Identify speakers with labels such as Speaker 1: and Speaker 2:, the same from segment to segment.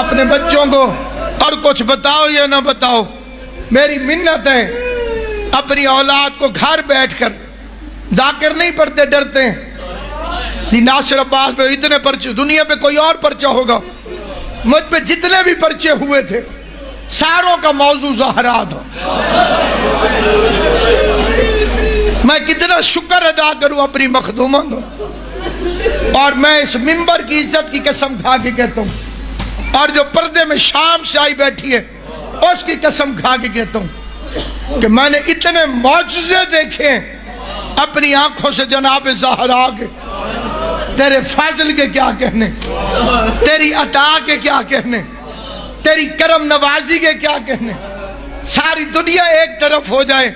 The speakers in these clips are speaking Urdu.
Speaker 1: اپنے بچوں کو اور کچھ بتاؤ یا نہ بتاؤ، میری منت ہے اپنی اولاد کو گھر بیٹھ کر، ذاکر نہیں پڑھتے ڈرتے ہیں جی ناصر عباس پہ اتنے پرچے، دنیا پہ کوئی اور پرچہ ہوگا، مجھ پہ جتنے بھی پرچے ہوئے تھے ساروں کا موضوع زہرا تھا۔ میں کتنا شکر ادا کروں اپنی مخدومہ کو، اور میں اس منبر کی عزت کی قسم کھا کے کہتا ہوں، اور جو پردے میں شام سے آئی بیٹھی ہے اس کی قسم کھا کے کہتا ہوں کہ میں نے اتنے معجزے دیکھے ہیں اپنی آنکھوں سے جناب زہرا کے، تیرے فضل کے کیا کہنے، تیری عطا کے کیا کہنے، تیری کرم نوازی کے کیا کہنے۔ ساری دنیا ایک طرف ہو جائے،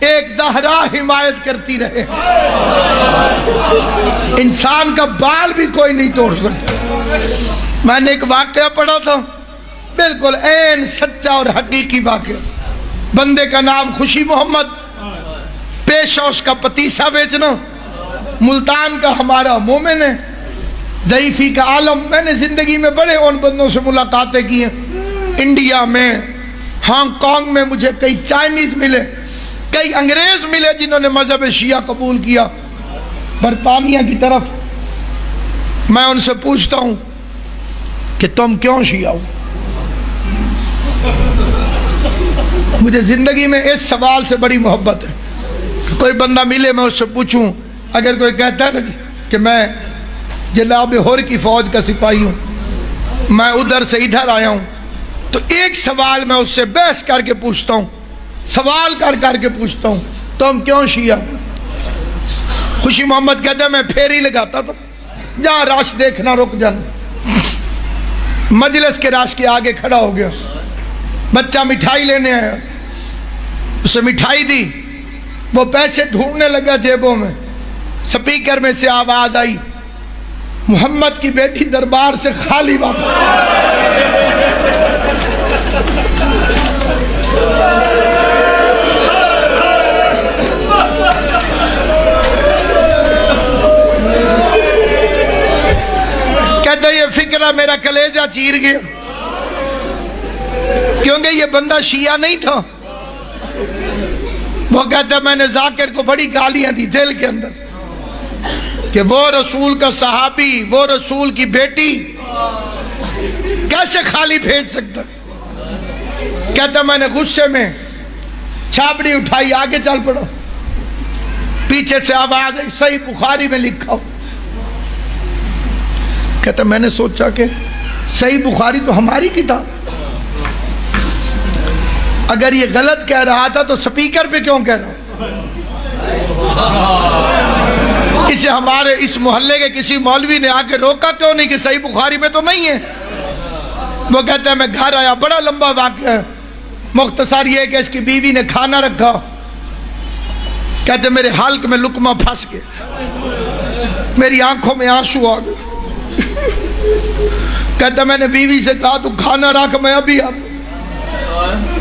Speaker 1: ایک زہرا حمایت کرتی رہے، انسان کا بال بھی کوئی نہیں توڑ سکتا۔ میں نے ایک واقعہ پڑھا تھا، بالکل عین سچا اور حقیقی واقعہ۔ بندے کا نام خوشی محمد، پیشہ اس کا پتیسا بیچنا، ملتان کا ہمارا مومن ہے، ضعیفی کا عالم۔ میں نے زندگی میں بڑے ان بندوں سے ملاقاتیں کی ہیں، انڈیا میں، ہانگ کانگ میں مجھے کئی چائنیز ملے، کئی انگریز ملے جنہوں نے مذہب شیعہ قبول کیا۔ برطانیہ کی طرف میں ان سے پوچھتا ہوں کہ تم کیوں شیعہ ہو؟ مجھے زندگی میں اس سوال سے بڑی محبت ہے، کوئی بندہ ملے میں اس سے پوچھوں، اگر کوئی کہتا ہے نا کہ میں جلاب ہور کی فوج کا سپاہی ہوں، میں ادھر سے ادھر آیا ہوں، تو ایک سوال میں اس سے بحث کر کے پوچھتا ہوں، سوال کر کے پوچھتا ہوں، تم کیوں شیعہ؟ خوشی محمد کہتا ہے میں پھیری لگاتا تھا، جہاں راش دیکھنا رک جانا۔ مجلس کے راش کے آگے کھڑا ہو گیا، بچہ مٹھائی لینے آیا، اسے مٹھائی دی، وہ پیسے ڈھونڈنے لگا جیبوں میں، سپیکر میں سے آواز آئی، محمد کی بیٹی دربار سے خالی واپس۔ کہتا یہ فکرہ میرا کلیجہ چیر گیا، کیونکہ یہ بندہ شیعہ نہیں تھا۔ وہ کہتا میں نے ذاکر کو بڑی گالیاں دی دل کے اندر کہ وہ رسول کا صحابی، وہ رسول کی بیٹی کیسے خالی بھیج سکتا۔ کہتا میں نے غصے میں چھاپڑی اٹھائی، آگے چل پڑا، پیچھے سے آواز ہے صحیح بخاری میں لکھا ہو۔ کہتا میں نے سوچا کہ صحیح بخاری تو ہماری کتاب، اگر یہ غلط کہہ رہا تھا تو سپیکر پہ کیوں کہہ رہا؟ اسے ہمارے اس محلے کے کسی مولوی نے آ کے روکا کیوں نہیں کہ صحیح بخاری میں تو نہیں ہے؟ وہ کہتا ہے میں گھر آیا، بڑا لمبا واقعہ ہے، مختصر یہ کہ اس کی بیوی نے کھانا رکھا، کہتے میرے حلق میں لقمہ پھنس گیا، میری آنکھوں میں آنسو آ گئے۔ کہتا میں نے بیوی سے کہا تو کھانا رکھ میں ابھی آتا۔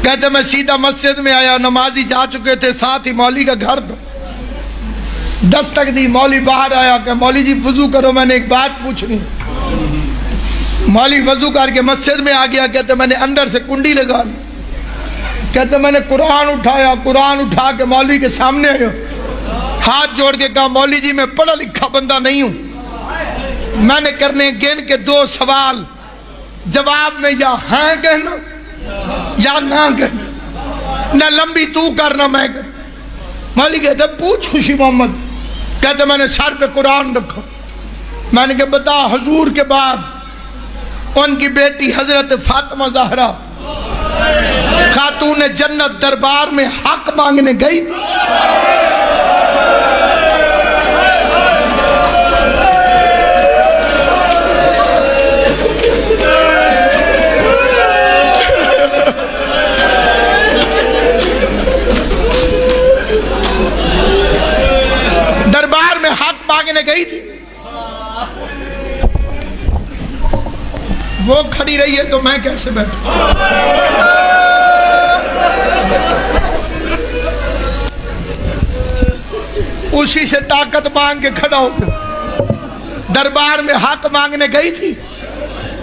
Speaker 1: کہتے میں سیدھا مسجد میں آیا، نمازی جا چکے تھے، ساتھ ہی مولوی کا گھر تھا، دستک دی، مولوی باہر آیا کہ مولوی جی وضو کرو، میں نے ایک بات پوچھنی۔ مولوی وضو کر کے مسجد میں آ گیا، کہتے میں نے اندر سے کنڈی لگا لی، کہتے میں نے قرآن اٹھایا، قرآن اٹھا کے مولوی کے سامنے آیا، ہاتھ جوڑ کے کہا مولوی جی میں پڑھا لکھا بندہ نہیں ہوں، میں نے کرنے گن کے 2 سوال، جواب میں یا ہاں کہنا یا نہ کہنا، نہ لمبی تو کرنا میں کہنا۔ مولوی کہتے پوچھ خوشی محمد، کہتے میں نے سر پہ قرآن رکھا، میں نے کہا بتا حضور کے بعد ان کی بیٹی حضرت فاطمہ زہرا خاتون جنت دربار میں حق مانگنے گئی تھی۔ دربار میں حق مانگنے گئی تھی، وہ کھڑی رہی ہے تو میں کیسے بیٹھوں؟ اسی سے طاقت مانگ کے کھڑا ہو گیا، دربار میں حق مانگنے گئی تھی،